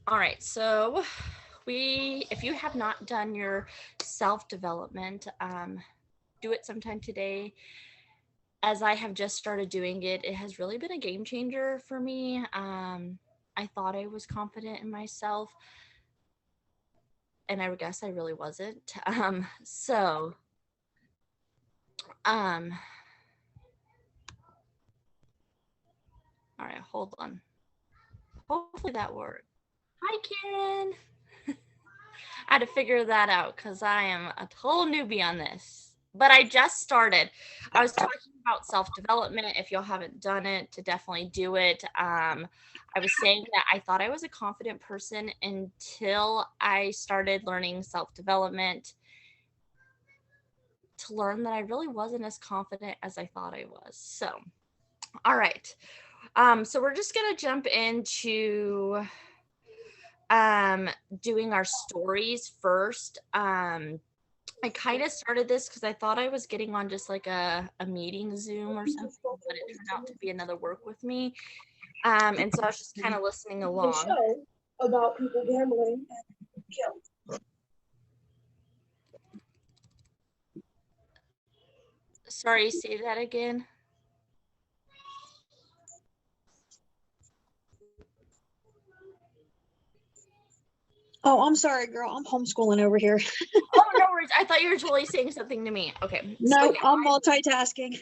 All right, so if you have not done your self-development, do it sometime today. As I have just started doing it, it has really been a game changer for me. I thought I was confident in myself, and I guess I really wasn't. Um, all right, hold on. Hopefully that worked. Hi, Karen. I had to figure that out because I am a total newbie on this. But I just started. I was talking about self development. If y'all haven't done it, to definitely do it. I was saying that I thought I was a confident person until I started learning self development to learn that I really wasn't as confident as I thought I was. So, all right. So we're just gonna jump into um doing our stories first. I kind of started this because I thought I was getting on just like a meeting Zoom or something, but it turned out to be another work with me. And so I was just kind of listening The along. show about people gambling and guilt. Sorry, say that again. Oh, I'm sorry, girl. I'm homeschooling over here. Oh, no worries. I thought you were totally saying something to me. Okay. No, So I'm multitasking.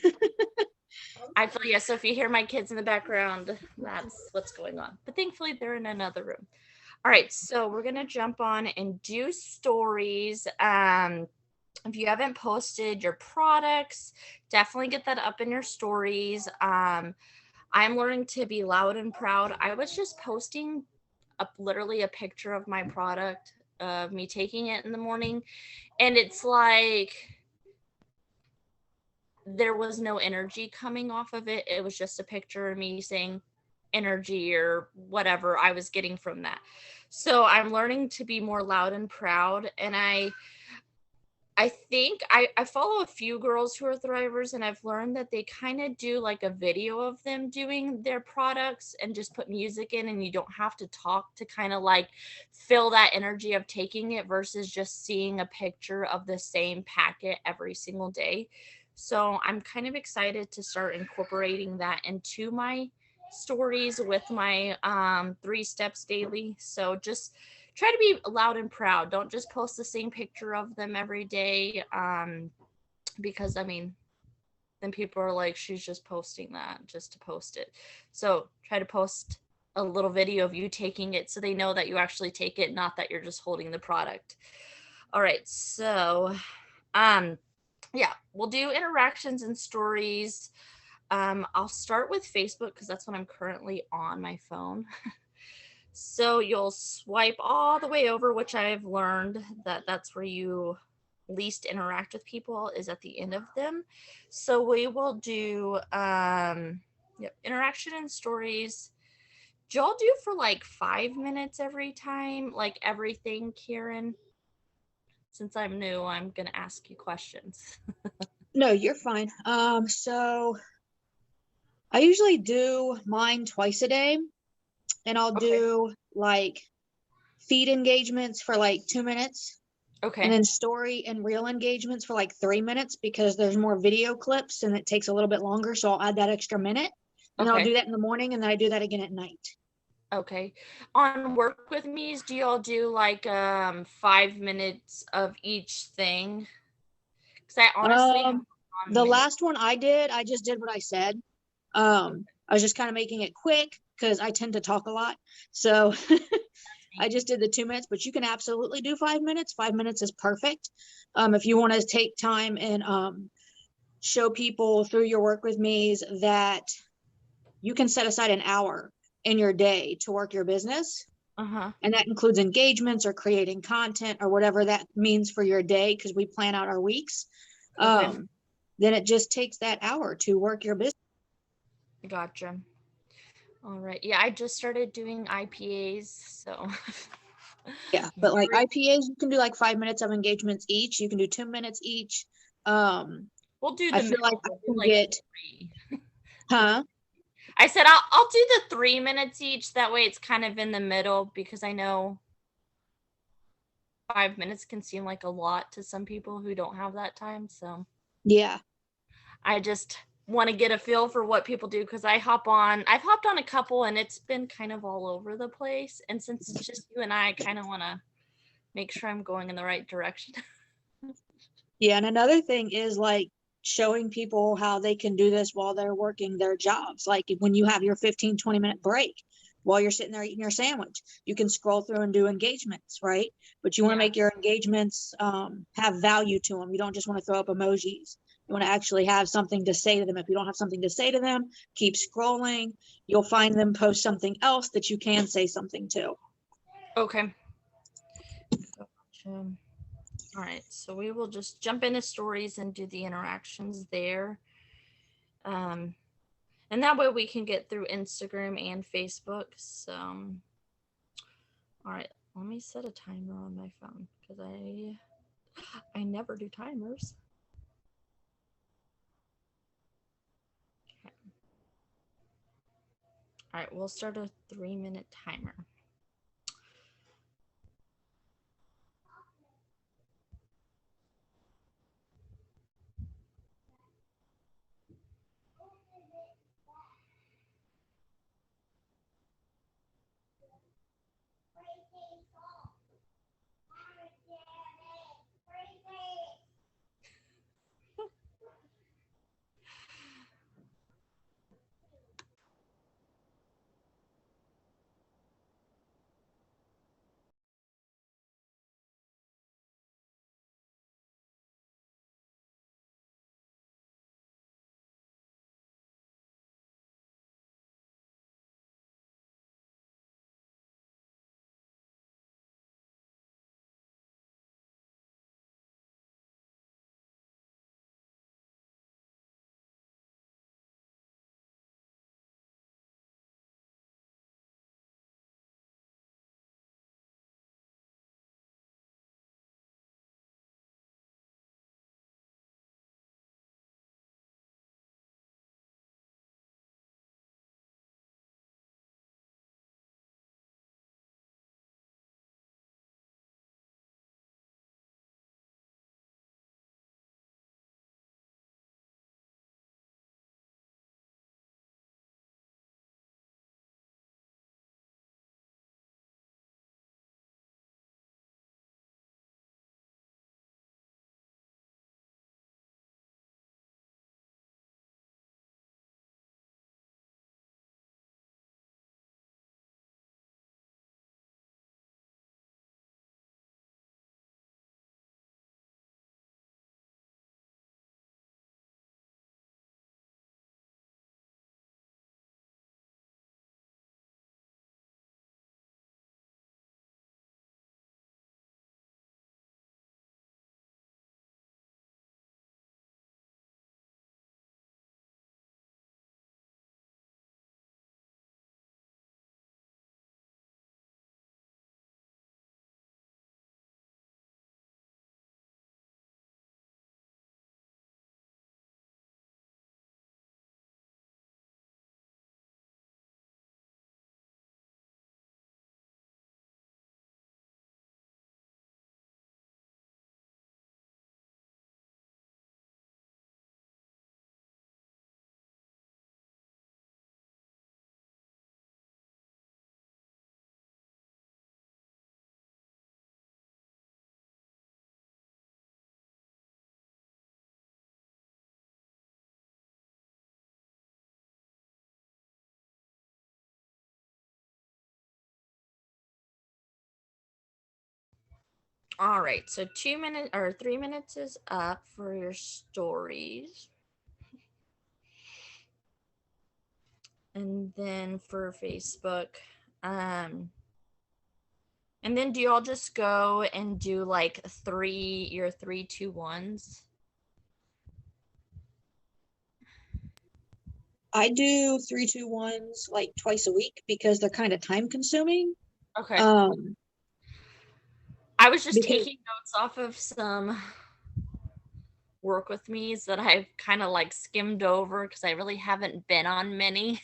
I feel, yeah. So if you hear my kids in the background, that's what's going on. But thankfully, they're in another room. All right. So we're going to jump on and do stories. If you haven't posted your products, definitely get that up in your stories. I'm learning to be loud and proud. I was just posting literally a picture of my product, of me taking it in the morning, and it's like there was no energy coming off of it. It was just a picture of me saying energy or whatever I was getting from that. So I'm learning to be more loud and proud, and I think I follow a few girls who are thrivers, and I've learned that they kind of do like a video of them doing their products and just put music in, and you don't have to talk to kind of like feel that energy of taking it versus just seeing a picture of the same packet every single day. So I'm kind of excited to start incorporating that into my stories with my 3 steps daily. So just try to be loud and proud. Don't just post the same picture of them every day. Because I mean, then people are like, she's just posting that just to post it. So try to post a little video of you taking it so they know that you actually take it, not that you're just holding the product. All right. So, um, yeah, we'll do interactions and stories. I'll start with Facebook because that's what I'm currently on my phone. So you'll swipe all the way over, which I've learned that that's where you least interact with people is at the end of them. So we will do yep, interaction and stories. Do y'all do for like 5 minutes every time? Like everything, Karen? Since I'm new, I'm gonna ask you questions. No, you're fine. So I usually do mine twice a day, and I'll Okay. do like feed engagements for like 2 minutes, and Okay. then story and reel engagements for like 3 minutes because there's more video clips and it takes a little bit longer. So I'll add that extra minute, and then I'll Okay. do that in the morning, and then I do that again at night. Okay. On work with me's, do y'all do like 5 minutes of each thing? Because I honestly have Um, on the many. last one I just did what I said. I was just kind of making it quick because I tend to talk a lot. So I just did the 2 minutes, but you can absolutely do 5 minutes. 5 minutes is perfect. If you want to take time and show people through your work with me's that you can set aside an hour in your day to work your business. Uh-huh. And that includes engagements or creating content or whatever that means for your day because we plan out our weeks. Okay. Um, then it just takes that hour to work your business. Gotcha. All right. Yeah, I just started doing IPAs, so Yeah, but like very, IPAs, you can do like 5 minutes of engagements each. You can do 2 minutes each. Um, we'll do I the feel like middle. I We'll do can like get, three. huh? I said I'll do the 3 minutes each. That way it's kind of in the middle because I know 5 minutes can seem like a lot to some people who don't have that time. So Yeah. I just want to get a feel for what people do because I've hopped on a couple and it's been kind of all over the place. And since it's just you and I kind of want to make sure I'm going in the right direction. Yeah. And another thing is like showing people how they can do this while they're working their jobs. Like when you have your 15, 20-minute break while you're sitting there eating your sandwich, you can scroll through and do engagements, right? But you want to make your engagements have value to them. You don't just want to throw up emojis. You want to actually have something to say to them. If you don't have something to say to them, keep scrolling. You'll find them post something else that you can say something to. Okay. Gotcha. All right, so we will just jump into stories and do the interactions there. And that way we can get through Instagram and Facebook. So, all right, let me set a timer on my phone because I never do timers. Okay. All right, we'll start a 3-minute timer. All right, so 2 minutes or 3 minutes is up for your stories. And then for Facebook, and then do you all just go and do like your 3, 2, 1s? I do 3, 2, 1s like twice a week because they're kind of time consuming. Okay. Um, I was just because taking notes off of some work with me's that I've kind of like skimmed over because I really haven't been on many.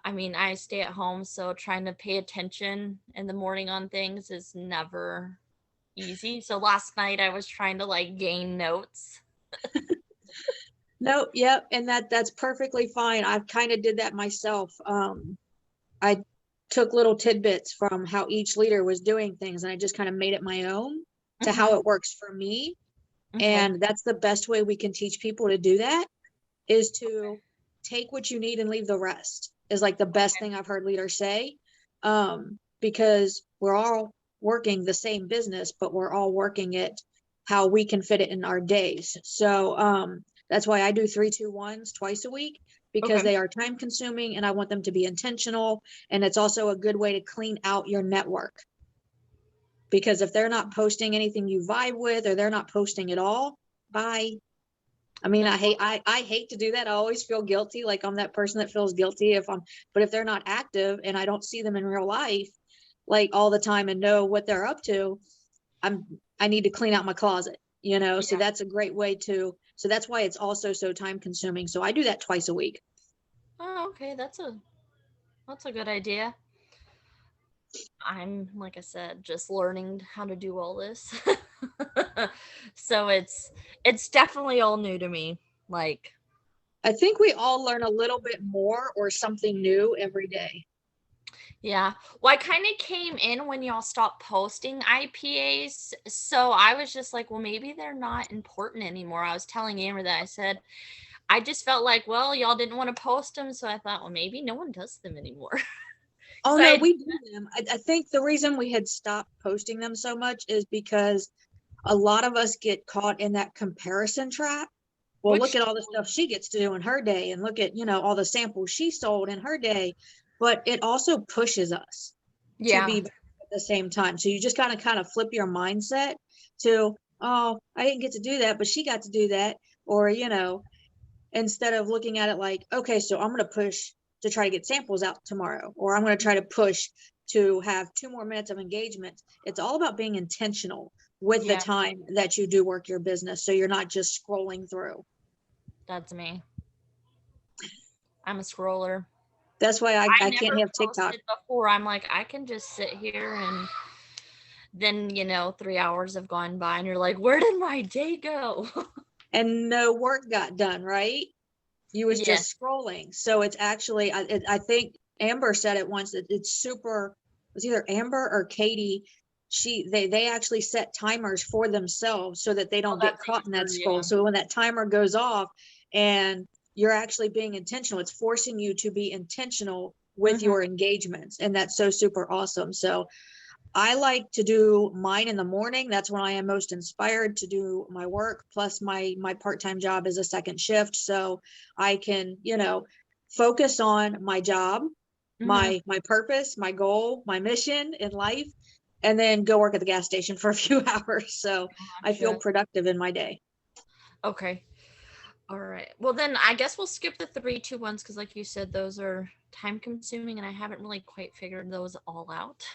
I mean, I stay at home, so trying to pay attention in the morning on things is never easy. So last night I was trying to like gain notes. No, yep, and that's perfectly fine. I've kind of did that myself. I took little tidbits from how each leader was doing things, and I just kind of made it my own to how it works for me. Okay. And that's the best way we can teach people to do that, is to take what you need and leave the rest, is like the best thing I've heard leaders say. Because we're all working the same business, but we're all working it how we can fit it in our days. So that's why I do 3-2-1s twice a week, because Okay. they are time consuming and I want them to be intentional. And it's also a good way to clean out your network. Because if they're not posting anything you vibe with, or they're not posting at all, bye. I mean, I hate to do that. I always feel guilty. Like I'm that person that feels guilty but if they're not active and I don't see them in real life, like all the time, and know what they're up to, I need to clean out my closet, so that's a great way so that's why it's also so time consuming. So I do that twice a week. Oh, okay. That's a good idea. I'm, like I said, just learning how to do all this. So it's definitely all new to me. Like, I think we all learn a little bit more or something new every day. yeah. Well, I kind of came in when y'all stopped posting IPAs. So I was just like, well, maybe they're not important anymore. I was telling Amber that. I said, I just felt like, well, y'all didn't want to post them. So I thought, well, maybe no one does them anymore. Oh So no, we do them. I think the reason we had stopped posting them so much is because a lot of us get caught in that comparison trap. Well, look at all the stuff she gets to do in her day, and look at, all the samples she sold in her day. But it also pushes us to be better at the same time. So you just gotta kind of flip your mindset to, oh, I didn't get to do that, but she got to do that. Or, instead of looking at it like, okay, so I'm going to push to try to get samples out tomorrow, or I'm going to try to push to have 2 more minutes of engagement. It's all about being intentional with the time that you do work your business. So you're not just scrolling through. That's me. I'm a scroller. That's why I can't never have TikTok. posted before. I'm like, I can just sit here, and then 3 hours have gone by and you're like, where did my day go? And no work got done, right? You was Yeah. just scrolling. So it's actually, I think Amber said it once, that it's super, it was either Amber or Katie. They actually set timers for themselves so that they don't get caught in that scroll. So when that timer goes off and you're actually being intentional, it's forcing you to be intentional with your engagements. And that's so super awesome. So I like to do mine in the morning. That's when I am most inspired to do my work. Plus my part-time job is a second shift. So I can, focus on my job, my purpose, my goal, my mission in life, and then go work at the gas station for a few hours. So I feel productive in my day. Okay. All right. Well, then I guess we'll skip the 3-2-1s, because like you said, those are time consuming and I haven't really quite figured those all out.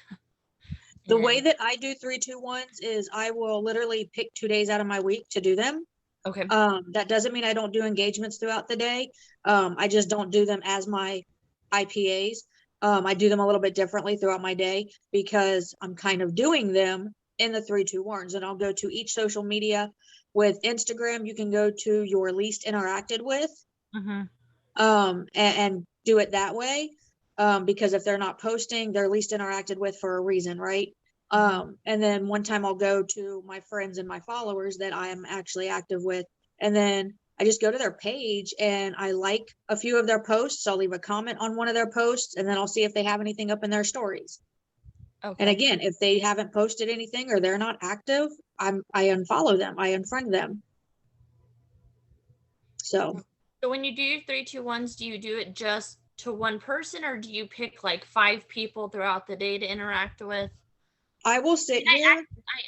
The way that I do 3-2-1s is I will literally pick 2 days out of my week to do them. Okay. That doesn't mean I don't do engagements throughout the day. I just don't do them as my IPAs. I do them a little bit differently throughout my day because I'm kind of doing them in the 3-2-1s, and I'll go to each social media. With Instagram, you can go to your least interacted with, and do it that way. Because if they're not posting, they're least interacted with for a reason, right? And then one time I'll go to my friends and my followers that I am actually active with, and then I just go to their page and I like a few of their posts. I'll leave a comment on one of their posts, and then I'll see if they have anything up in their stories. Okay. And again, if they haven't posted anything or they're not active, I unfollow them, I unfriend them. So when you do your 3-2-1s, do you do it just to one person, or do you pick like 5 people throughout the day to interact with? I will sit here. I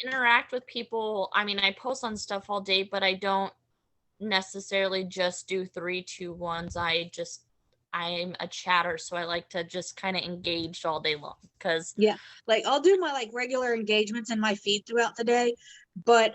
interact with people. I mean, I post on stuff all day, but I don't necessarily just do 3-2-1s. I'm a chatter, so I like to just kind of engage all day long. Because like I'll do my like regular engagements in my feed throughout the day, but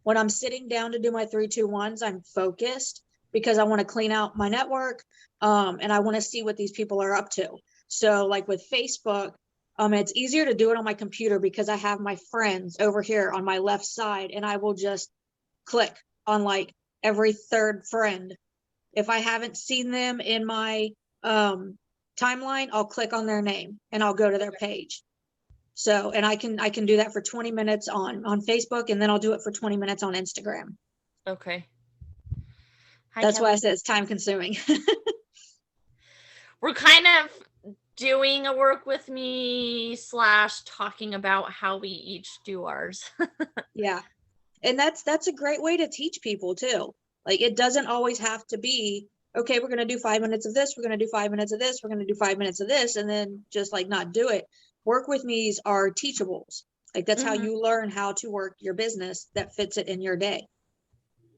when I'm sitting down to do my 3-2-1s, I'm focused. because I want to clean out my network. And I want to see what these people are up to. So like with Facebook, it's easier to do it on my computer because I have my friends over here on my left side, and I will just click on like every third friend. If I haven't seen them in my timeline, I'll click on their name and I'll go to their page. So, and I can do that for 20 minutes on Facebook, and then I'll do it for 20 minutes on Instagram. Okay. Hi, That's why I Kelly. said it's time consuming. We're kind of doing a work with me / talking about how we each do ours. Yeah. And that's a great way to teach people too. Like, it doesn't always have to be, okay, we're going to do 5 minutes of this, we're going to do 5 minutes of this, we're going to do 5 minutes of this, and then just like not do it. Work with me's are teachables. Like, that's how you learn how to work your business that fits it in your day.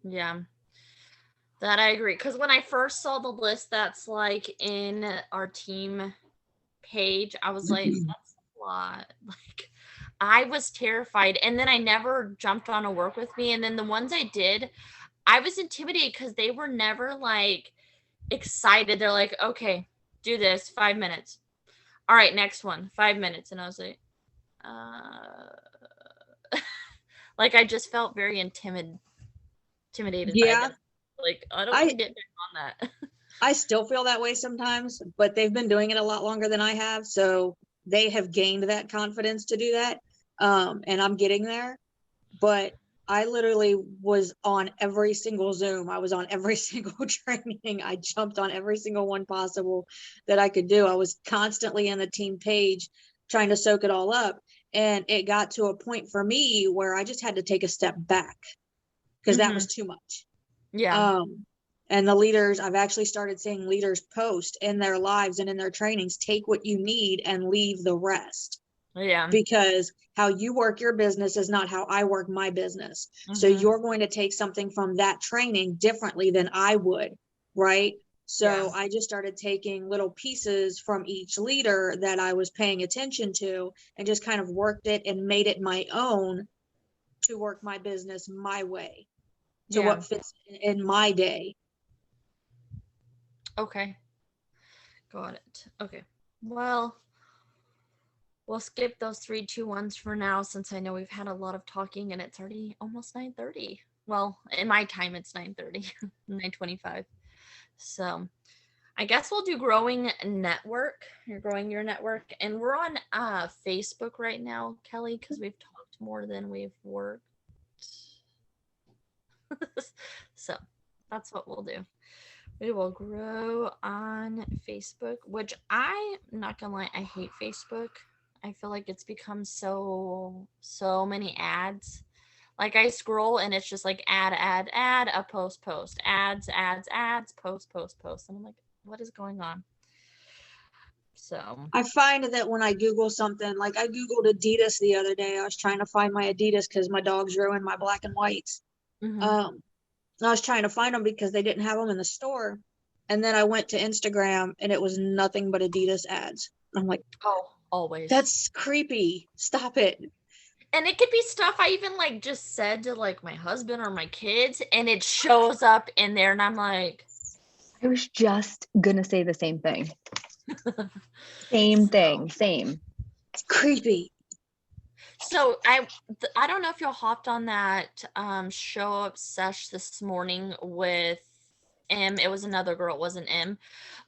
Yeah, that I agree. Because when I first saw the list that's like in our team page, I was like, that's a lot. Like, I was terrified. And then I never jumped on a work with me. And then the ones I did, I was intimidated because they were never like excited. They're like, okay, do this 5 minutes. All right, next one, 5 minutes. And I was like, like I just felt very intimidated by them. Like, I don't want to get back on that. I still feel that way sometimes, but they've been doing it a lot longer than I have. So they have gained that confidence to do that. And I'm getting there. But I literally was on every single Zoom. I was on every single training. I jumped on every single one possible that I could do. I was constantly in the team page trying to soak it all up. And it got to a point for me where I just had to take a step back because that was too much. Yeah. And the leaders, I've actually started seeing leaders post in their lives and in their trainings, take what you need and leave the rest. Yeah. Because how you work your business is not how I work my business. So you're going to take something from that training differently than I would, right? So I just started taking little pieces from each leader that I was paying attention to and just kind of worked it and made it my own to work my business my way, to what fits in my day. Okay. Got it. Okay. Well, we'll skip those 3, 2, 1s for now, since I know we've had a lot of talking and it's already almost 9:30. Well, in my time, it's 9:30, 9:25. So I guess we'll do growing network. You're growing your network. And we're on Facebook right now, Kelly, because we've talked more than we've worked. So that's what we'll do. We will grow on Facebook, which I'm not gonna lie, I hate Facebook. I feel like it's become so many ads. Like, I scroll and it's just like ad, a post, ads, post. And I'm like, what is going on? So I find that when I Google something, like I Googled Adidas the other day, I was trying to find my Adidas because my dogs ruined my black and whites. I was trying to find them because they didn't have them in the store. And then I went to Instagram and it was nothing but Adidas ads. I'm like, oh, always. That's creepy. Stop it. And it could be stuff I even like just said to like my husband or my kids, and it shows up in there, and I'm like, I was just gonna say the same thing. Same thing. It's creepy. So I don't know if y'all hopped on that show up sesh this morning with M. It was another girl, it wasn't M.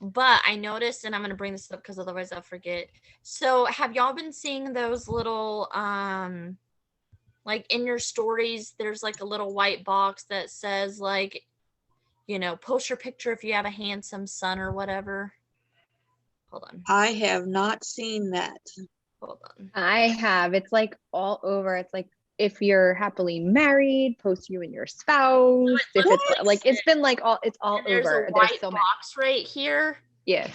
But I noticed, and I'm gonna bring this up because otherwise I'll forget. So have y'all been seeing those little like in your stories, there's like a little white box that says like, you know, post your picture if you have a handsome son or whatever. Hold on. I have not seen that. Hold on. I have. It's like all over. It's like if you're happily married, post you and your spouse. If it's like it's been like it's all and there's over. A white so box right here. Yeah.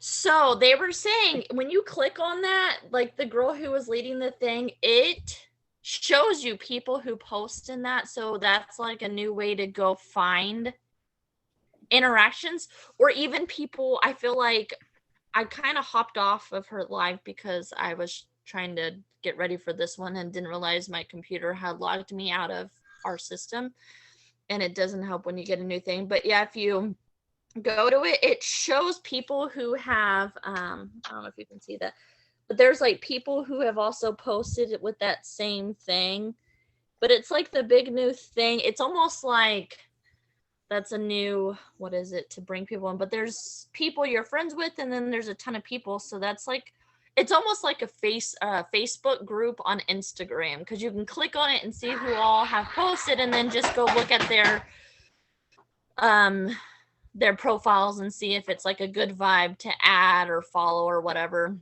So they were saying when you click on that, like the girl who was leading the thing, it shows you people who post in that. So that's like a new way to go find interactions, or even people. I feel like I kind of hopped off of her live because I was trying to get ready for this one and didn't realize my computer had logged me out of our system. and it doesn't help when you get a new thing. But yeah, if you go to it, it shows people who have I don't know if you can see that, but there's like people who have also posted it with that same thing. But it's like the big new thing. It's almost like that's a new, what is it, to bring people in, but there's people you're friends with, and then there's a ton of people, so that's like, it's almost like a Facebook group on Instagram, because you can click on it and see who all have posted, and then just go look at their profiles and see if it's like a good vibe to add or follow or whatever.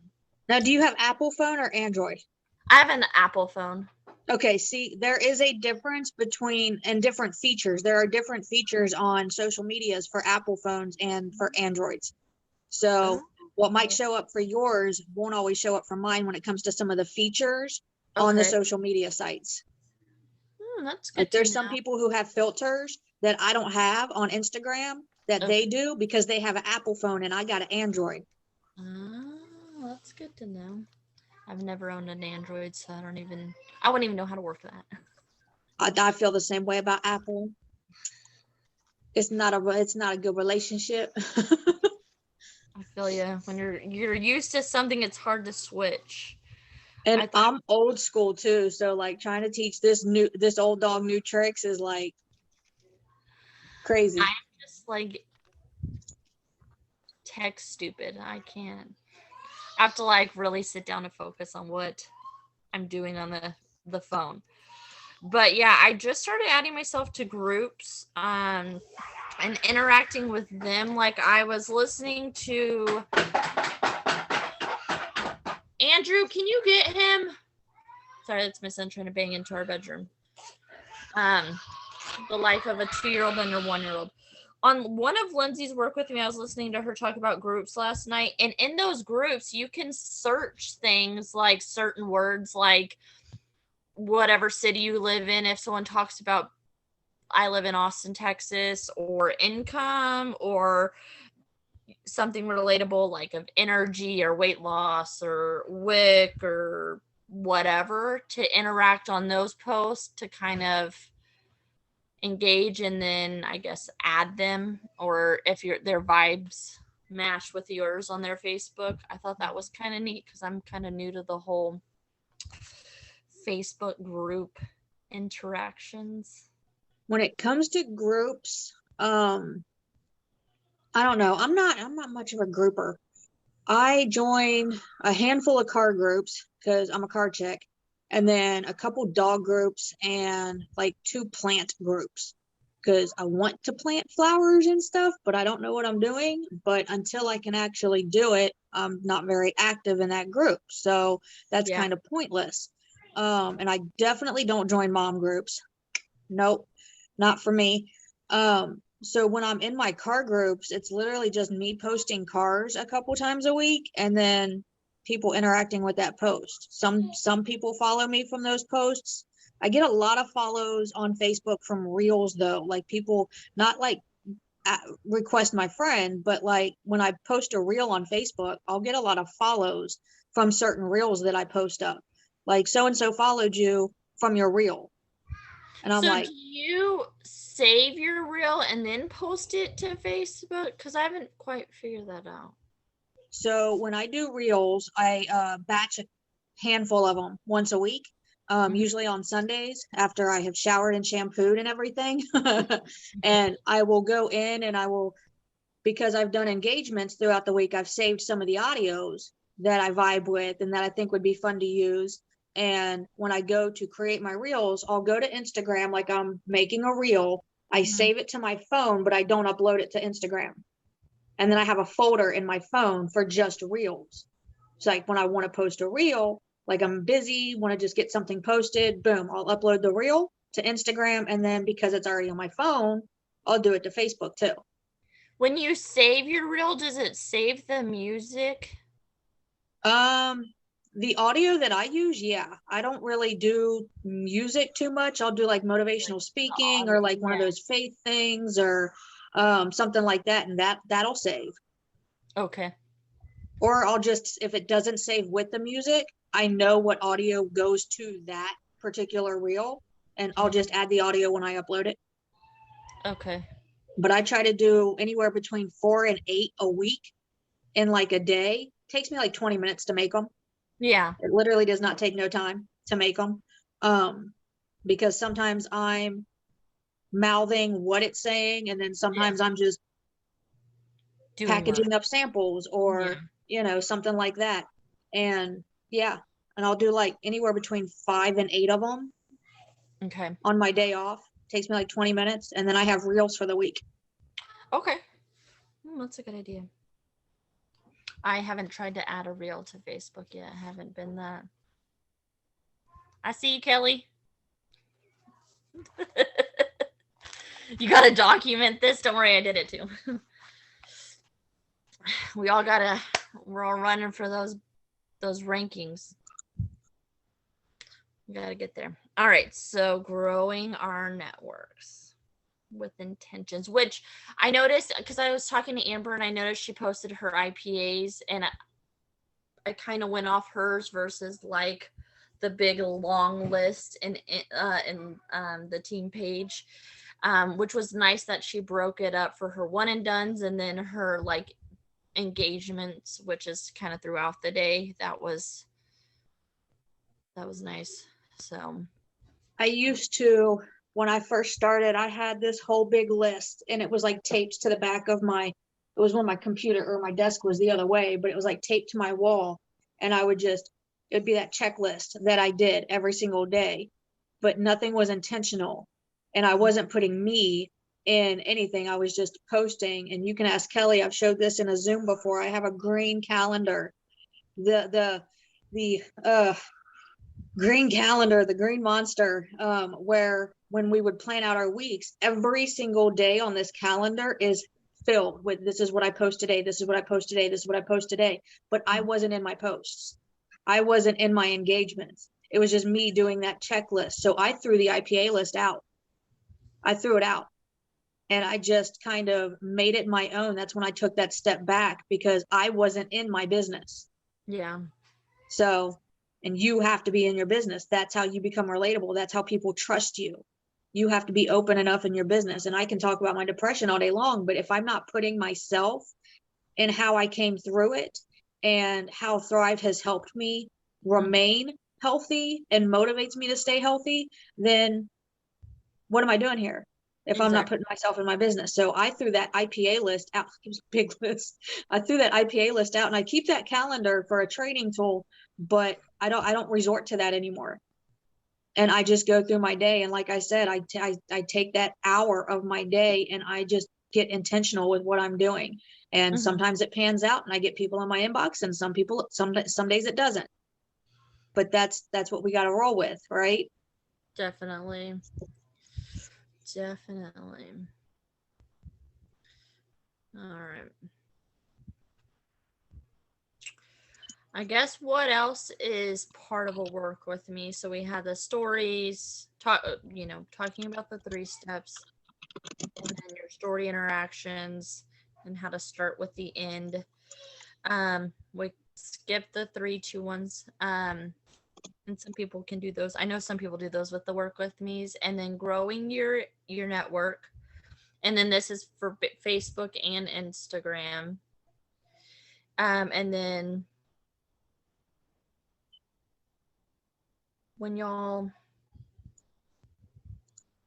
Now, do you have Apple phone or Android? I have an Apple phone. Okay, see, there is a difference between, and different features. There are different features on social medias for Apple phones and for Androids. So what might show up for yours won't always show up for mine when it comes to some of the features on the social media sites. That's good. Like, there's some people who have filters that I don't have on Instagram that they do because they have an Apple phone and I got an Android. Oh, that's good to know. I've never owned an Android, so I wouldn't even know how to work that. I feel the same way about Apple. It's not a good relationship. I feel you. When you're used to something, it's hard to switch. And I'm old school too, so like trying to teach this old dog new tricks is like crazy. I'm just like tech stupid. I can't. I have to like really sit down and focus on what I'm doing on the phone. But yeah, I just started adding myself to groups and interacting with them. Like I was listening to Andrew, can you get him? Sorry, that's my son trying to bang into our bedroom. The life of a 2-year-old and a 1-year-old. On one of Lindsay's work with me, I was listening to her talk about groups last night. And in those groups, you can search things like certain words, like whatever city you live in. If someone talks about, I live in Austin, Texas, or income, or something relatable like of energy or weight loss or WIC or whatever, to interact on those posts to kind of engage, and then I guess add them, or if their vibes match with yours on their Facebook. I thought that was kind of neat because I'm kind of new to the whole Facebook group interactions. When it comes to groups, I don't know. I'm not much of a grouper. I join a handful of car groups because I'm a car chick, and then a couple dog groups and like 2 plant groups because I want to plant flowers and stuff, but I don't know what I'm doing. But until I can actually do it, I'm not very active in that group. So that's kind of pointless. And I definitely don't join mom groups. Nope, not for me. So when I'm in my car groups, it's literally just me posting cars a couple times a week and then people interacting with that post. Some people follow me from those posts. I get a lot of follows on Facebook from reels though, like people not like request my friend, but like when I post a reel on Facebook, I'll get a lot of follows from certain reels that I post up. Like so-and-so followed you from your reel. And I'm like, do you save your reel and then post it to Facebook? Because I haven't quite figured that out. So when I do reels, I batch a handful of them once a week, usually on Sundays after I have showered and shampooed and everything. And I will go in and I will, because I've done engagements throughout the week, I've saved some of the audios that I vibe with and that I think would be fun to use. And when I go to create my reels, I'll go to Instagram like I'm making a reel. I save it to my phone, but I don't upload it to Instagram. And then I have a folder in my phone for just reels. It's like when I want to post a reel, like I'm busy, want to just get something posted, boom, I'll upload the reel to Instagram. And then because it's already on my phone, I'll do it to Facebook too. When you save your reel, does it save the music? The audio that I use, yeah. I don't really do music too much. I'll do like motivational speaking or like one of those faith things or something like that, and that'll save. Okay. Or I'll just, if it doesn't save with the music, I know what audio goes to that particular reel, and I'll just add the audio when I upload it. Okay. But I try to do anywhere between 4 and 8 a week in like a day. Takes me like 20 minutes to make them. Yeah. It literally does not take no time to make them. Because sometimes I'm mouthing what it's saying, and then sometimes I'm just Doing packaging work. up samples or, something like that. And yeah, and I'll do like anywhere between 5 and 8 of them Okay. on my day off. Takes me like 20 minutes, and then I have reels for the week. Okay. That's a good idea. I haven't tried to add a reel to Facebook yet. I haven't been that. I see you, Kelly. You gotta document this. Don't worry, I did it too. We're all running for those rankings. We gotta get there. All right, so growing our networks with intentions, which I noticed because I was talking to Amber and I noticed she posted her IPAs, and I kind of went off hers versus like the big long list in the team page, which was nice that she broke it up for her one and dones and then her like engagements, which is kind of throughout the day. That was nice. So I used to, when I first started, I had this whole big list, and it was like taped to the back of it was when my computer or my desk was the other way, but it was like taped to my wall. And it'd be that checklist that I did every single day, but nothing was intentional. And I wasn't putting me in anything. I was just posting. And you can ask Kelly, I've showed this in a Zoom before. I have a green calendar. The green calendar, the green monster, where when we would plan out our weeks, every single day on this calendar is filled with, this is what I post today, this is what I post today, this is what I post today. But I wasn't in my posts. I wasn't in my engagements. It was just me doing that checklist. So I threw the IPA list out. I threw it out. And I just kind of made it my own. That's when I took that step back, because I wasn't in my business. yeah. So, and you have to be in your business. That's how you become relatable. That's how people trust you. You have to be open enough in your business. And I can talk about my depression all day long, but if I'm not putting myself and how I came through it and how Thrive has helped me remain healthy and motivates me to stay healthy, then what am I doing here if I'm not putting myself in my business? So I threw that IPA list out. It was a big list. I threw that IPA list out, and I keep that calendar for a training tool, but I don't resort to that anymore. And I just go through my day. And like I said, I take that hour of my day and I just get intentional with what I'm doing. And sometimes it pans out and I get people in my inbox, and some days it doesn't. But that's what we got to roll with, right? Definitely. All right. I guess what else is part of a work with me? So we had the stories, talking about the 3 steps, and then your story interactions, and how to start with the end. We skip the 3 2 1s. And some people can do those. I know some people do those with the work with me's, and then growing your network. And then this is for Facebook and Instagram. And then when y'all,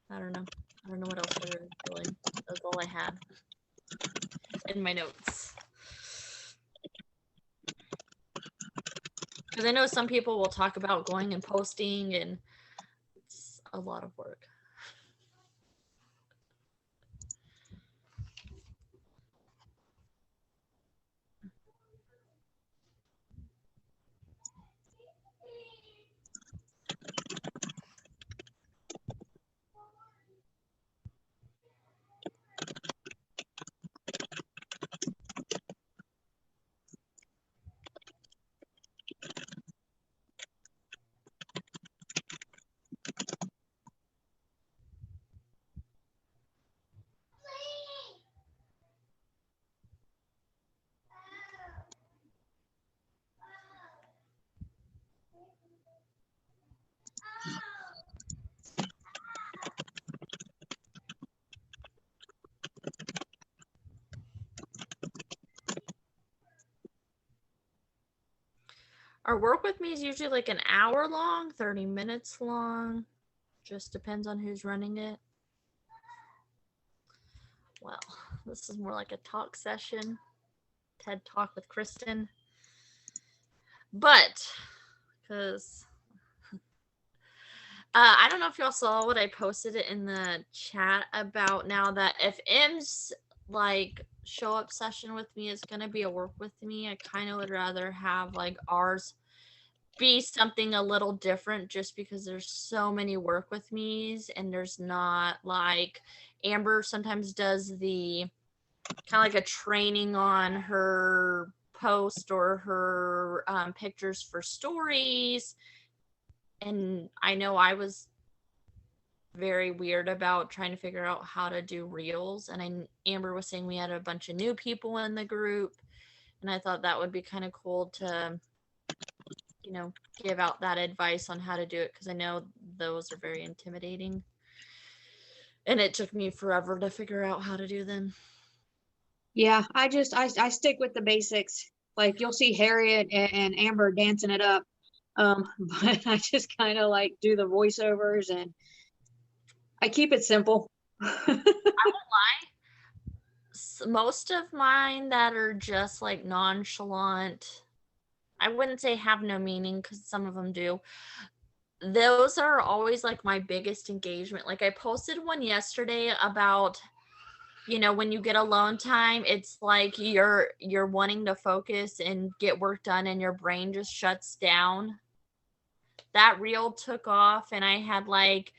I don't know what else I was doing. That's all I had in my notes. Because I know some people will talk about going and posting, and it's a lot of work. Our work with me is usually like an hour long, 30 minutes long. Just depends on who's running it. Well, this is more like a talk session. TED Talk with Kristen. But, because I don't know if y'all saw what I posted it in the chat about now that if M's like show up session with me is going to be a work with me, I kind of would rather have like ours be something a little different just because there's so many work with me's and there's not like Amber sometimes does the kind of like a training on her post or her pictures for stories. And I know I was very weird about trying to figure out how to do reels. And Amber was saying we had a bunch of new people in the group. And I thought that would be kind of cool to, you know, give out that advice on how to do it. Because I know those are very intimidating. And it took me forever to figure out how to do them. Yeah, I stick with the basics. Like you'll see Harriet and Amber dancing it up. But I just kind of like do the voiceovers and I keep it simple. I won't lie. Most of mine that are just like nonchalant, I wouldn't say have no meaning because some of them do. Those are always like my biggest engagement. Like I posted one yesterday about, you know, when you get alone time, it's like you're wanting to focus and get work done and your brain just shuts down. That reel took off and I had like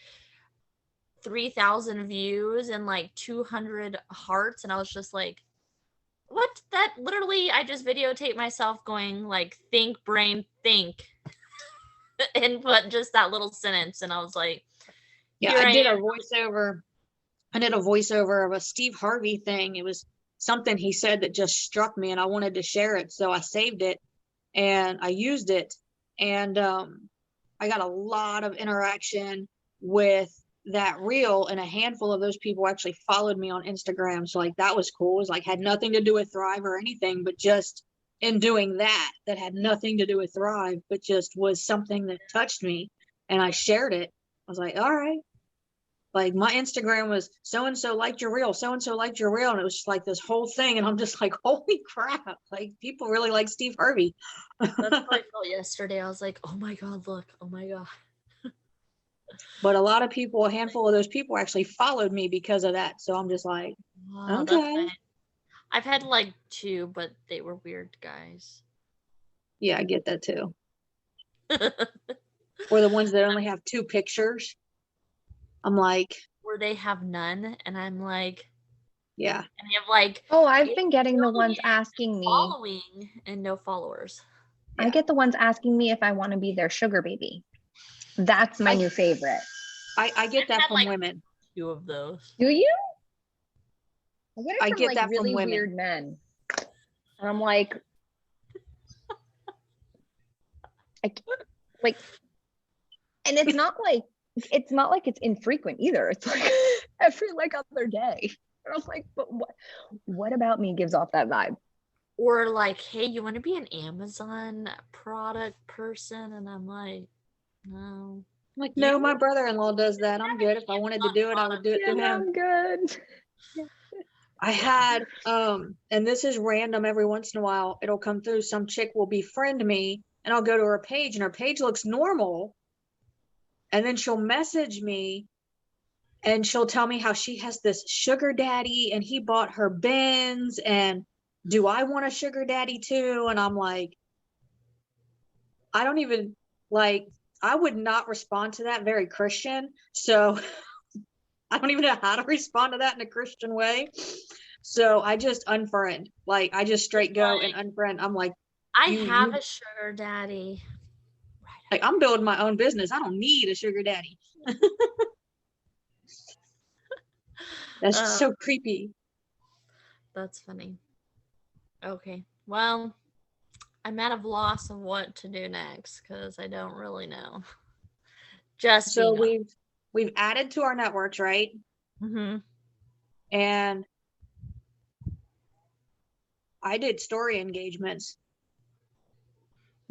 3,000 views and like 200 hearts, and I was just like, what? That literally, I just videotaped myself going like, think brain, think, and put just that little sentence, and I was like, yeah, I did a voiceover. I did a voiceover of a Steve Harvey thing. It was something he said that just struck me and I wanted to share it. So I saved it and I used it. And I got a lot of interaction with that reel, and a handful of those people actually followed me on Instagram. So like that was cool. It was like had nothing to do with Thrive or anything, but just in doing that had nothing to do with Thrive, but just was something that touched me. And I shared it. I was like, all right. Like my Instagram was so-and-so liked your reel, so-and-so liked your reel. And it was just like this whole thing. And I'm just like, holy crap. Like people really like Steve Harvey. That's how I felt yesterday. I was like, oh my God, look, oh my God. But a lot of people, a handful of those people actually followed me because of that. So I'm just like, wow, okay. Nice. I've had like 2, but they were weird guys. Yeah, I get that too. Or the ones that only have 2 pictures. I'm like, where they have none, and I'm like, yeah. And they have like, oh, I've been getting the ones asking me, following and no followers. I get the ones asking me if I want to be their sugar baby. That's my new favorite. I get that from like women. 2 of those. Do you? I get like that really from women. Weird men. And I'm like, like, and it's not like it's infrequent either. It's like every like other day. And I'm like, but what about me gives off that vibe? Or like, hey, you want to be an Amazon product person? And I'm like, no. Like, no, my brother-in-law does that. I'm good. If I wanted to do it, I would do it through him. I'm good. I had, and this is random every once in a while, it'll come through, some chick will befriend me and I'll go to her page and her page looks normal. And then she'll message me and she'll tell me how she has this sugar daddy and he bought her Benz and do I want a sugar daddy too? And I'm like, I don't even like, I would not respond to that very Christian. So I don't even know how to respond to that in a Christian way. So I just unfriend. Like I just straight go and unfriend. I'm like, I have a sugar daddy. Like I'm building my own business. I don't need a sugar daddy. That's so creepy. That's funny. Okay. Well, I'm at a loss of what to do next because I don't really know. Just so we've added to our networks, right? Mm-hmm. And I did story engagements.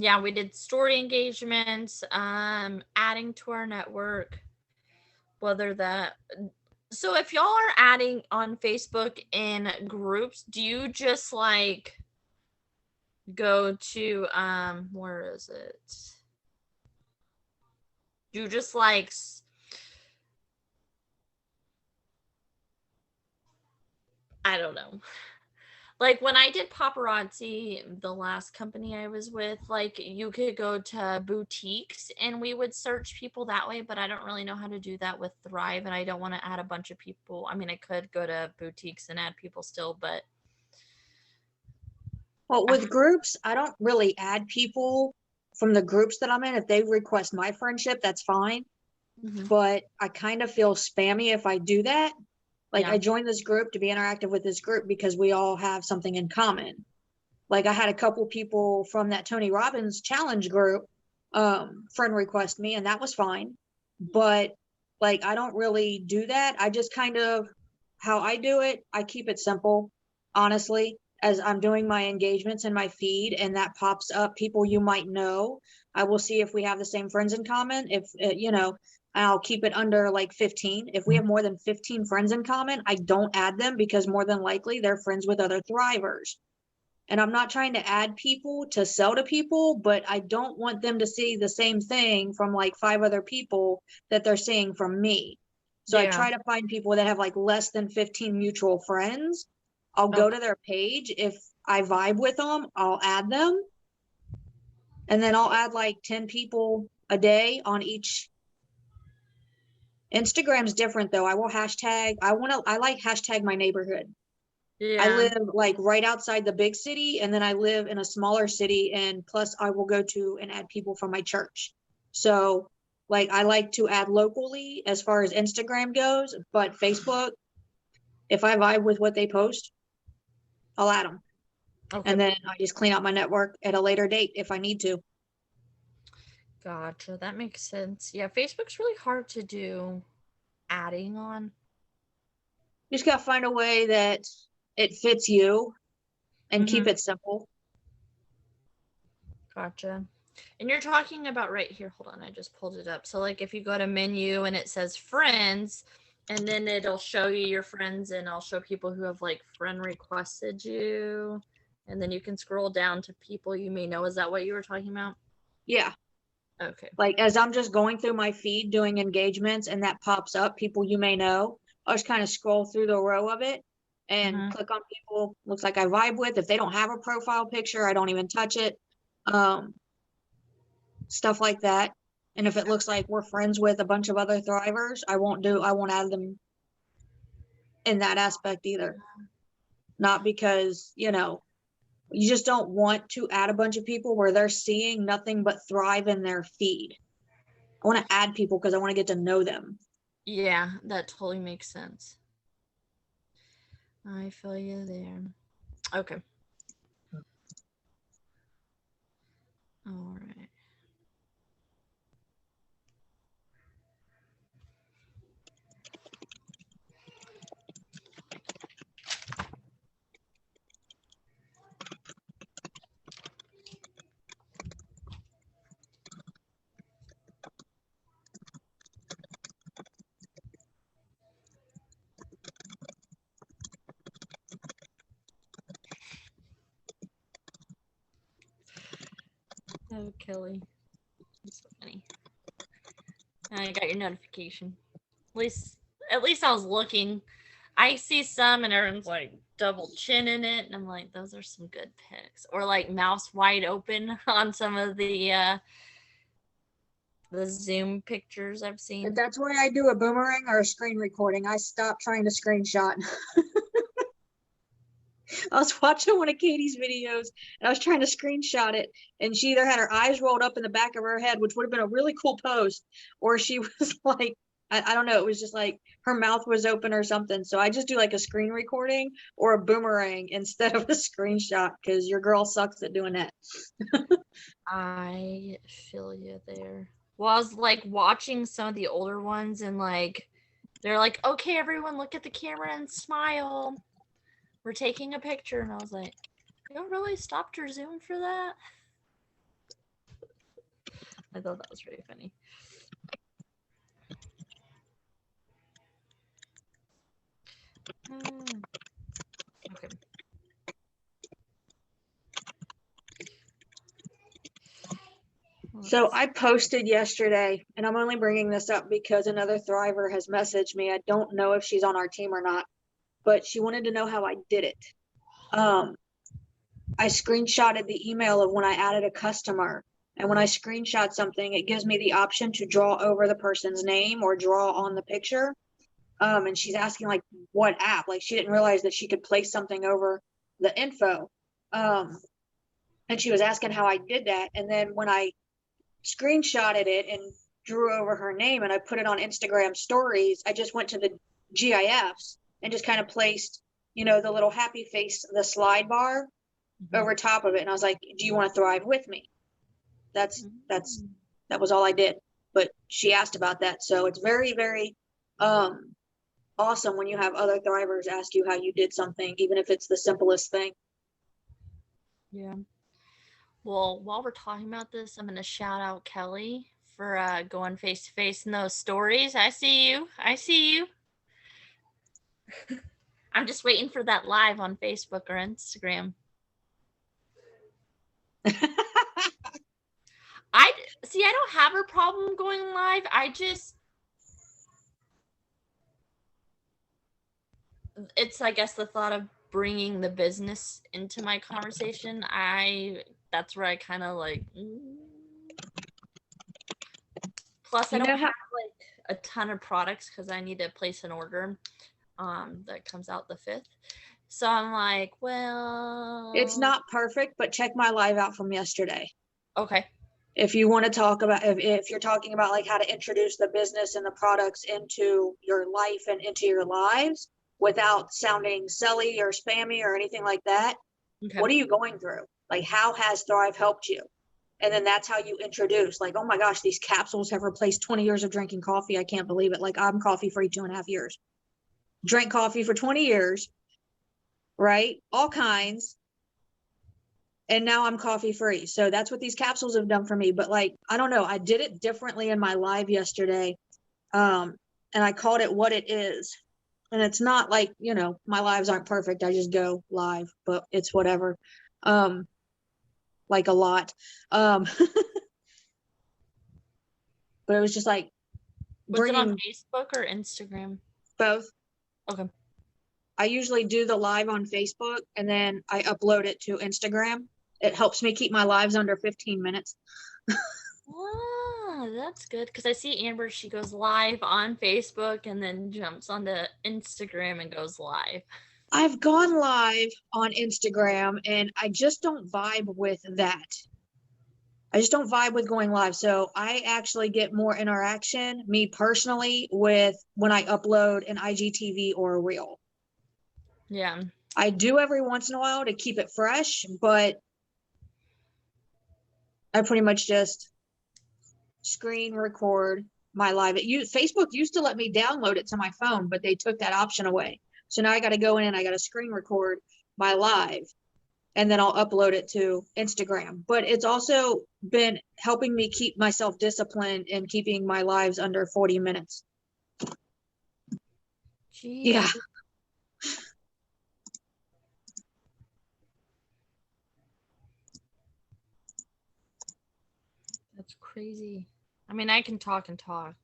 Yeah, we did story engagements, adding to our network, whether that. So if y'all are adding on Facebook in groups, do you just like go to where is it? Do you just like I don't know. Like when I did paparazzi, the last company I was with, like you could go to boutiques and we would search people that way, but I don't really know how to do that with Thrive and I don't want to add a bunch of people. I mean, I could go to boutiques and add people still, but Well, with groups, I don't really add people from the groups that I'm in. If they request my friendship, that's fine. Mhm. But I kind of feel spammy if I do that. Like Yeah. I joined this group to be interactive with this group because we all have something in common. Like I had a couple people from that Tony Robbins challenge group friend request me, and that was fine. But like I don't really do that. I just kind of how I do it, I keep it simple, honestly, as I'm doing my engagements in my feed and that pops up people you might know. I will see if we have the same friends in common. If I'll keep it under like 15. If we have more than 15 friends in common, I don't add them because more than likely they're friends with other thrivers. And I'm not trying to add people to sell to people, but I don't want them to see the same thing from like 5 other people that they're seeing from me. So I Yeah. try to find people that have like less than 15 mutual friends. I'll go to their page. If I vibe with them, I'll add them. And then I'll add like 10 people a day on each. Instagram's different though. I will hashtag, I like hashtag my neighborhood. Yeah. I live like right outside the big city, and then I live in a smaller city, and plus I will go to and add people from my church. So like I like to add locally as far as Instagram goes, but Facebook, if I vibe with what they post, I'll add them. Okay. And then I just clean out my network at a later date if I need to. Gotcha. That makes sense. Yeah, Facebook's really hard to do adding on. You just gotta find a way that it fits you and keep Mhm. it simple. Gotcha. And you're talking about right here. Hold on, I just pulled it up. So like if you go to menu and it says friends, and then it'll show you your friends and I'll show people who have like friend requested you. And then you can scroll down to people you may know. Is that what you were talking about? Yeah. Okay. Like as I'm just going through my feed doing engagements and that pops up, people you may know, I'll just kind of scroll through the row of it and click on people looks like I vibe with. If they don't have a profile picture, I don't even touch it. Stuff like that. And if it looks like we're friends with a bunch of other thrivers, I won't add them in that aspect either. Not because, you just don't want to add a bunch of people where they're seeing nothing but thrive in their feed. I want to add people because I want to get to know them. Yeah, that totally makes sense. I feel you there. Okay. All right. Oh, Kelly. That's so funny. I got your notification. At least I was looking. I see some and everyone's like double chin in it, and I'm like, those are some good pics. Or like mouths wide open on some of the Zoom pictures I've seen. That's why I do a boomerang or a screen recording. I stopped trying to screenshot. I was watching one of Katie's videos and I was trying to screenshot it, and she either had her eyes rolled up in the back of her head, which would have been a really cool post, or she was like, I don't know, it was just like her mouth was open or something. So I just do like a screen recording or a boomerang instead of a screenshot because your girl sucks at doing that. I feel you there. Well, I was like watching some of the older ones and like they're like, okay, everyone look at the camera and smile. We're taking a picture. And I was like, you really stopped your Zoom for that? I thought that was really funny. Okay. So I posted yesterday, and I'm only bringing this up because another Thriver has messaged me. I don't know if she's on our team or not, but she wanted to know how I did it. I screenshotted the email of when I added a customer. And when I screenshot something, it gives me the option to draw over the person's name or draw on the picture. And she's asking like what app, like she didn't realize that she could place something over the info. And she was asking how I did that. And then when I screenshotted it and drew over her name and I put it on Instagram stories, I just went to the GIFs and just kind of placed, you know, the little happy face, the slide bar over top of it. And I was like, do you want to thrive with me? That was all I did. But she asked about that. So it's very, very awesome when you have other Thrivers ask you how you did something, even if it's the simplest thing. Yeah. Well, while we're talking about this, I'm going to shout out Kelly for going face to face in those stories. I see you. I see you. I'm just waiting for that live on Facebook or Instagram. I don't have a problem going live. It's, I guess, the thought of bringing the business into my conversation. That's where I kind of like. Plus, I don't have like a ton of products because I need to place an order that comes out the 5th. So I'm like, well, it's not perfect, but check my live out from yesterday. Okay. If you want to talk about, if you're talking about like how to introduce the business and the products into your life and into your lives without sounding silly or spammy or anything like that, what are you going through? Like, how has Thrive helped you? And then that's how you introduce, like, oh my gosh, these capsules have replaced 20 years of drinking coffee. I can't believe it. Like, I'm coffee free 2.5 years. Drank coffee for 20 years, right? All kinds. And now I'm coffee free. So that's what these capsules have done for me. But like, I don't know, I did it differently in my live yesterday. And I called it What It Is. And it's not like, you know, my lives aren't perfect. I just go live, but it's whatever. Like a lot. But it was just like Was it on Facebook or Instagram? Both. Okay. I usually do the live on Facebook and then I upload it to Instagram. It helps me keep my lives under 15 minutes. Oh, that's good. Because I see Amber, she goes live on Facebook and then jumps onto Instagram and goes live. I've gone live on Instagram and I just don't vibe with that. I just don't vibe with going live. So I actually get more interaction, me personally, with when I upload an IGTV or a reel. Yeah. I do every once in a while to keep it fresh, but I pretty much just screen record my live. Facebook used to let me download it to my phone, but they took that option away. So now I got to go in and I got to screen record my live and then I'll upload it to Instagram. But it's also been helping me keep myself disciplined and keeping my lives under 40 minutes. Jeez. Yeah. That's crazy. I mean, I can talk and talk.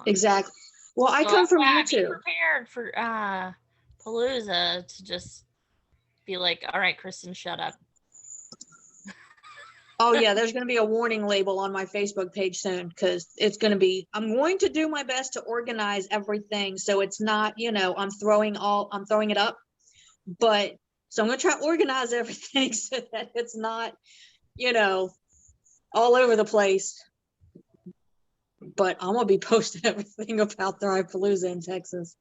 Exactly. Well, I come from YouTube. Be prepared for Palooza to just be like, all right, Kristen, shut up. Oh yeah, there's going to be a warning label on my Facebook page soon because it's going to be, I'm going to do my best to organize everything so it's not, you know, I'm throwing it up, but so I'm going to try to organize everything so that it's not, you know, all over the place. But I'm going to be posting everything about Thrive Palooza in Texas.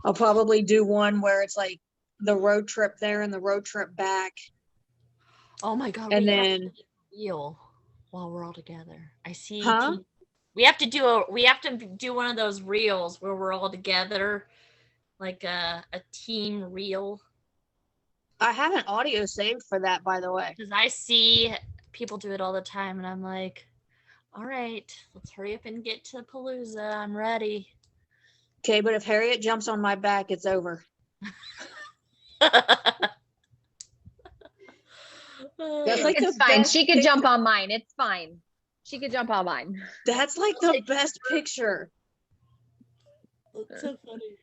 I'll probably do one where it's like the road trip there and the road trip back. Oh my God. And then reel while we're all together. I see. Huh? We have to do one of those reels where we're all together, like a team reel. I have an audio saved for that, by the way. Because I see people do it all the time, and I'm like, all right, let's hurry up and get to Palooza. I'm ready. Okay, but if Harriet jumps on my back, it's over. That's like It's the fine. best She could picture. jump on mine. It's fine. She could jump on mine. That's like the best picture. That's so funny.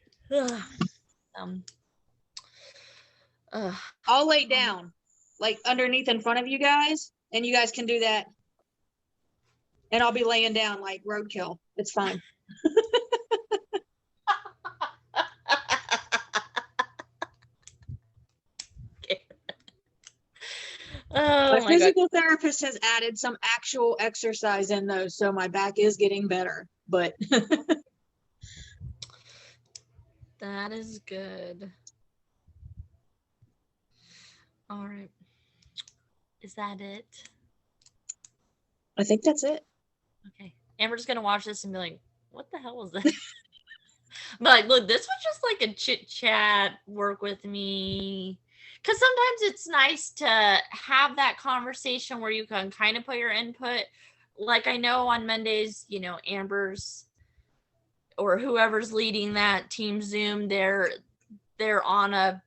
Ugh. I'll lay down, like underneath in front of you guys, and you guys can do that. And I'll be laying down like roadkill. It's fine. Oh My my God. physical therapist has added some actual exercise in those, so my back is getting better. But That is good. All right. Is that it? I think that's it. Okay. And we're just gonna watch this and be like, what the hell was that? But like, look, this was just like a chit chat, work with me. Because sometimes it's nice to have that conversation where you can kind of put your input. Like I know on Mondays, you know, Amber's or whoever's leading that team Zoom, they're on a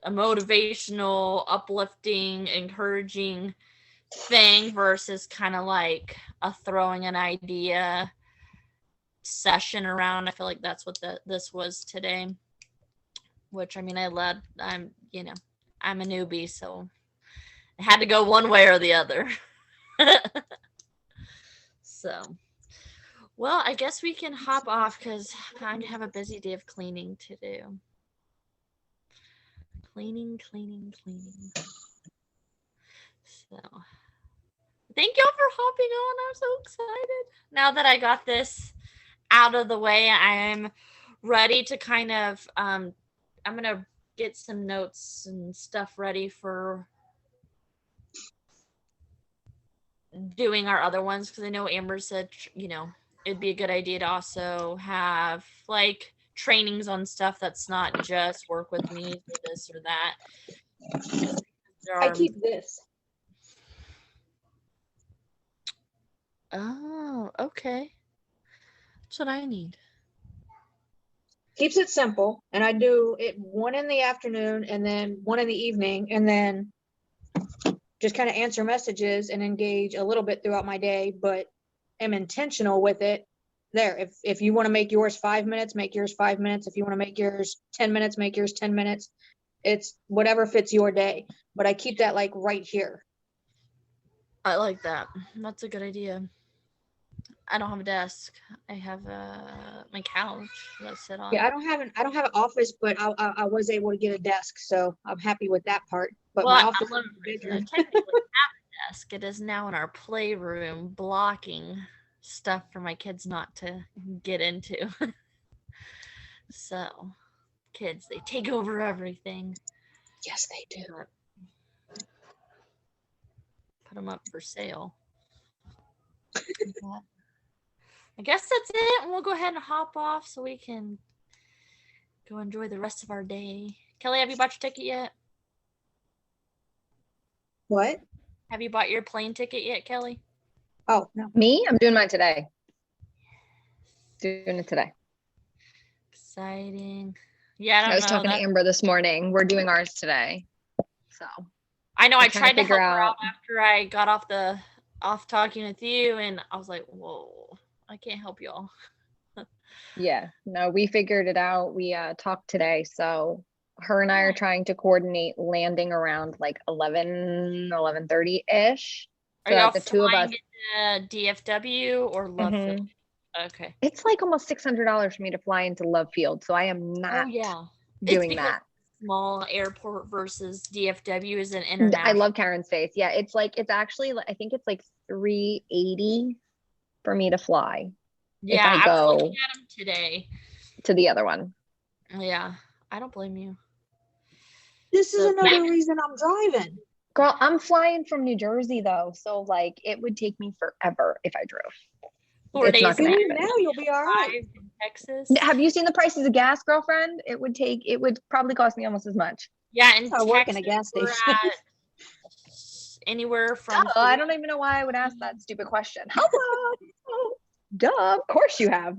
motivational, uplifting, encouraging thing versus kind of like a throwing an idea session around. I feel like that's what this was today. Which I mean, I'm a newbie, so I had to go one way or the other. So, well, I guess we can hop off because I have a busy day of cleaning to do. Cleaning. So, thank y'all for hopping on. I'm so excited. Now that I got this out of the way, I'm ready to kind of, I'm going to get some notes and stuff ready for doing our other ones because I know Amber said, you know, it'd be a good idea to also have like trainings on stuff that's not just work with me or this or that. I keep this. Oh, okay. That's what I need. Keeps it simple, and I do it one in the afternoon and then one in the evening, and then just kind of answer messages and engage a little bit throughout my day, but am intentional with it. There, if you want to make yours 5 minutes, make yours 5 minutes. If you want to make yours 10 minutes, make yours 10 minutes. It's whatever fits your day, but I keep that like right here. I like that. That's a good idea. I don't have a desk. I have my couch that I sit on. Yeah, I don't have an office, but I was able to get a desk, so I'm happy with that part. But Well, my office I is bigger. technically have a desk. It is now in our playroom, blocking stuff for my kids not to get into. So, kids, they take over everything. Yes, they do. Put them up for sale. I guess that's it. And we'll go ahead and hop off so we can go enjoy the rest of our day. Kelly, have you bought your ticket yet? What? Have you bought your plane ticket yet, Kelly? Oh, no. Me? I'm doing mine today. Doing it today. Exciting. Yeah, I was talking to Amber this morning. We're doing ours today. So I know I I'm trying tried to to help figure her out out- after I got off talking with you, and I was like, whoa, I can't help y'all. yeah, no, we figured it out. We talked today. So her and I are trying to coordinate landing around like 11:30-ish. Are So y'all the two of us. flying into DFW or Love Field? Okay. It's like almost $600 for me to fly into Love Field. So I am not doing that. Small airport versus DFW is an international. I love Karen's face. Yeah, it's actually, I think it's like $380 for me to fly. Yeah, if I go was looking at them today. To the other one. Yeah, I don't blame you. This is another reason I'm driving. Girl, I'm flying from New Jersey though, so like it would take me forever if I drove. 4 days not gonna happen. Now you'll be all right. In Texas. Have you seen the prices of gas, girlfriend? It would probably cost me almost as much. Yeah, in I work in a Texas, gas we're station. at anywhere from Oh, I don't even know why I would ask that stupid question. Hello. Duh, of course you have.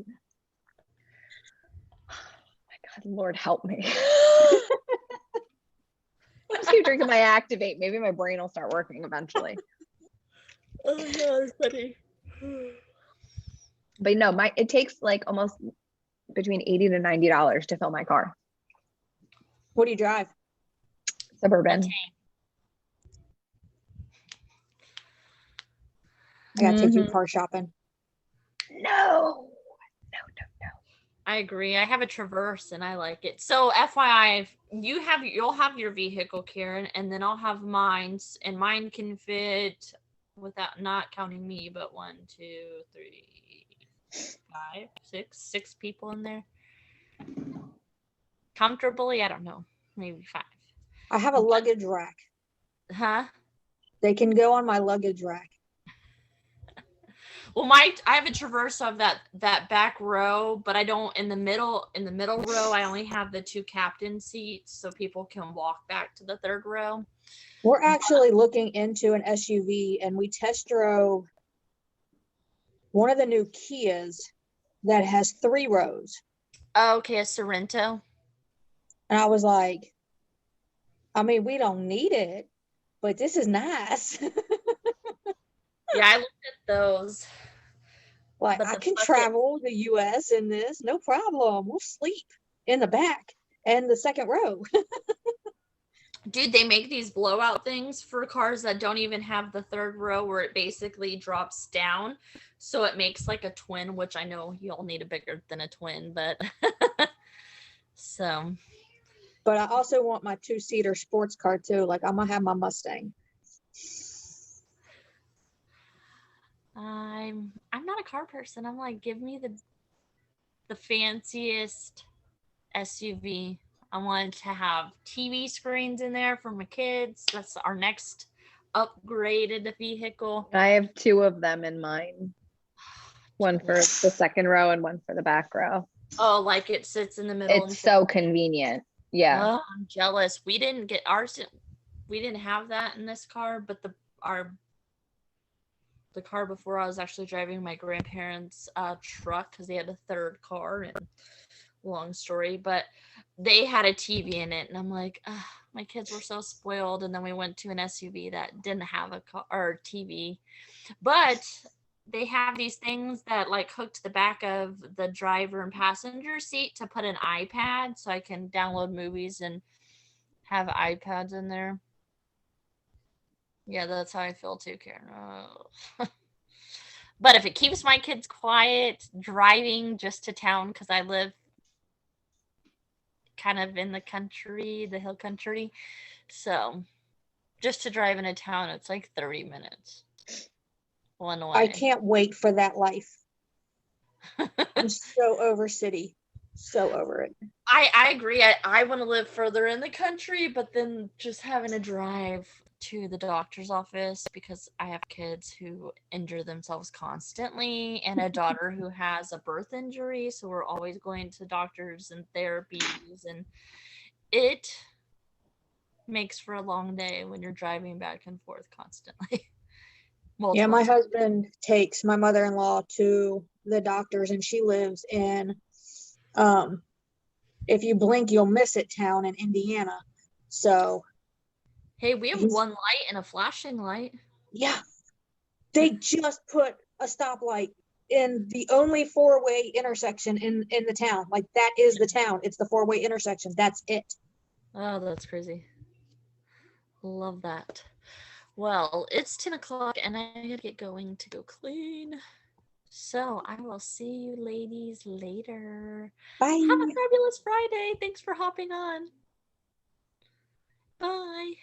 God, Lord help me. I'll just keep drinking my Activate. Maybe my brain will start working eventually. Oh yeah, it's funny. But no, it takes like almost between $80 to $90 to fill my car. What do you drive? Suburban. Okay. I gotta take you Mhm. car shopping. No. I agree. I have a Traverse and I like it. So FYI, you'll have your vehicle, Karen, and then I'll have mine, and mine can fit, without not counting me, but 1, 2, 3, 5, 6 people in there. Comfortably, I don't know, maybe 5. I have a luggage rack. Huh? They can go on my luggage rack. Well, I have a Traverse of that back row, but I don't in the middle row. I only have the 2 captain seats, so people can walk back to the 3rd row. We're actually looking into an SUV, and we test drove one of the new Kias that has 3 rows. Oh, okay, a Sorrento. And I was like, I mean, we don't need it, but this is nice. Yeah, I looked at those. Like, But I the can bucket- travel the US in this, no problem. We'll sleep in the back and the 2nd row. Dude, they make these blowout things for cars that don't even have the 3rd row, where it basically drops down. So it makes like a twin, which I know you'll need a bigger than a twin, but so But I also want my 2-seater sports car too. Like, I'm gonna have my Mustang. I'm not a car person. I'm like, give me the fanciest SUV. I wanted to have TV screens in there for my kids. That's our next upgraded vehicle. I have 2 of them in mine. One for the 2nd row and one for the back row. Oh, like it sits in the middle. It's so convenient. Yeah. Oh, I'm jealous. We didn't get ours. We didn't have that in this car, but the car before, I was actually driving my grandparents' truck because they had a 3rd car, and long story, but they had a TV in it, and I'm like, my kids were so spoiled. And then we went to an SUV that didn't have a car or TV, but they have these things that like hook to the back of the driver and passenger seat to put an iPad, so I can download movies and have iPads in there. Yeah, that's how I feel too, Karen. Oh. But if it keeps my kids quiet, driving just to town, because I live kind of in the country, the hill country, so just to drive into town, it's like 30 minutes one way. I can't wait for that life. I'm so over city. So over it. I agree. I want to live further in the country, but then just having to drive to the doctor's office, because I have kids who injure themselves constantly and a daughter who has a birth injury, so we're always going to doctors and therapies, and it makes for a long day when you're driving back and forth constantly. Yeah, my husband takes my mother-in-law to the doctors, and she lives in if you blink you'll miss it town in Indiana. So hey, we have one light and a flashing light. Yeah, they just put a stoplight in the only 4-way intersection in the town. Like, that is the town. It's the 4-way intersection. That's it. Oh, that's crazy. Love that. Well, it's 10 o'clock and I gotta get going to go clean. So I will see you ladies later. Bye. Have a fabulous Friday. Thanks for hopping on. Bye.